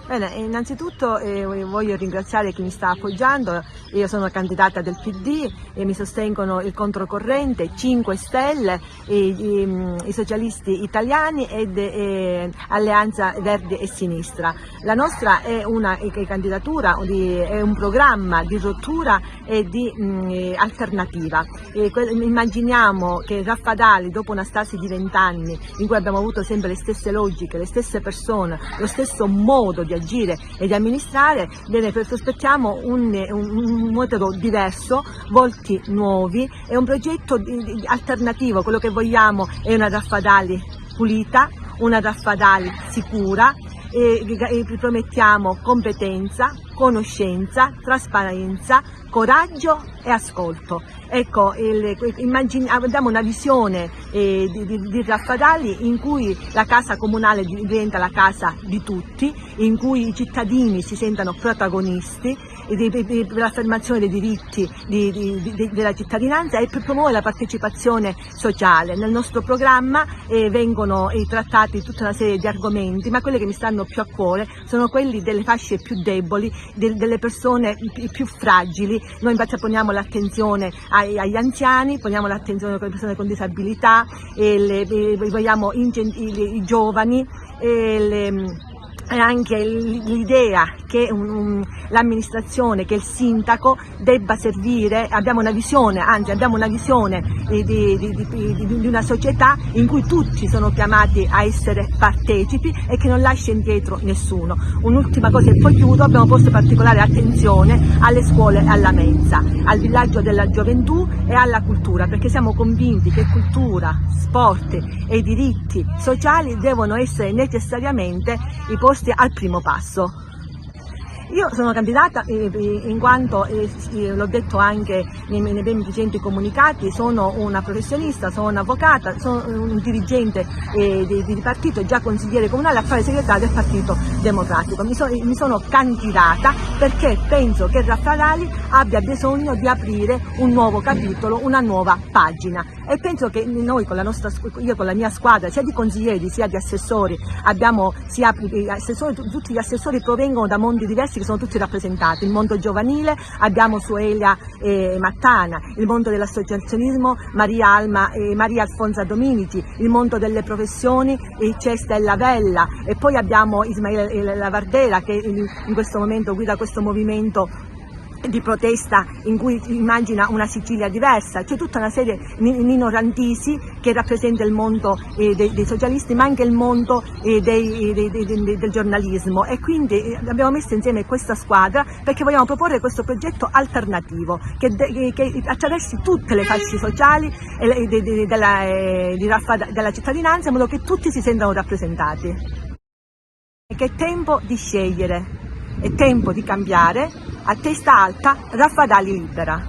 Bene, innanzitutto voglio ringraziare chi mi sta appoggiando. Io sono candidata del PD e mi sostengono il Controcorrente, 5 Stelle, i socialisti italiani ed Alleanza Verdi e Sinistra. La nostra è una candidatura, è un programma di rottura e di alternativa. Immaginiamo che Raffadali, dopo una stasi di 20 anni in cui abbiamo avuto sempre le stesse logiche, le stesse persone, lo stesso modo di agire e di amministrare, prospettiamo un modello diverso, volti nuovi, è un progetto alternativo. Quello che vogliamo è una Raffadali pulita, una Raffadali sicura, e promettiamo competenza, conoscenza, trasparenza, coraggio e ascolto. Ecco, abbiamo una visione di Raffadali in cui la casa comunale diventa la casa di tutti, in cui i cittadini si sentano protagonisti per l'affermazione dei diritti della cittadinanza e per promuovere la partecipazione sociale. Nel nostro programma vengono trattati tutta una serie di argomenti, ma quelli che mi stanno più a cuore sono quelli delle fasce più deboli, delle persone più fragili. Noi infatti poniamo l'attenzione agli anziani, poniamo l'attenzione alle persone con disabilità, vogliamo i giovani e anche l'idea che l'amministrazione, che il sindaco debba servire. Abbiamo una visione di una società in cui tutti sono chiamati a essere partecipi e che non lascia indietro nessuno. Un'ultima cosa e poi chiudo: abbiamo posto particolare attenzione alle scuole e alla mensa, al villaggio della gioventù e alla cultura, perché siamo convinti che cultura, sport e i diritti sociali devono essere necessariamente i posti al primo passo. Io sono candidata in quanto, l'ho detto anche nei miei precedenti comunicati, sono una professionista, sono un'avvocata, sono un dirigente di partito, già consigliere comunale, attuale segretario del Partito Democratico. Mi sono candidata perché penso che Raffadali abbia bisogno di aprire un nuovo capitolo, una nuova pagina, e penso che noi io con la mia squadra sia di consiglieri sia di assessori, tutti gli assessori provengono da mondi diversi che sono tutti rappresentati. Il mondo giovanile abbiamo Suelia Mattana, il mondo dell'associazionismo Maria Alfonsa Dominici, il mondo delle professioni c'è Stella Vella, e poi abbiamo Ismaele Lavardera che in questo momento guida questo movimento di protesta in cui immagina una Sicilia diversa. C'è tutta una serie, Nino Rantisi che rappresenta il mondo dei socialisti, ma anche il mondo del giornalismo, e quindi abbiamo messo insieme questa squadra perché vogliamo proporre questo progetto alternativo che attraversi tutte le fasce sociali della cittadinanza, in modo che tutti si sentano rappresentati. Che è tempo di scegliere, è tempo di cambiare. A testa alta, Raffadali libera.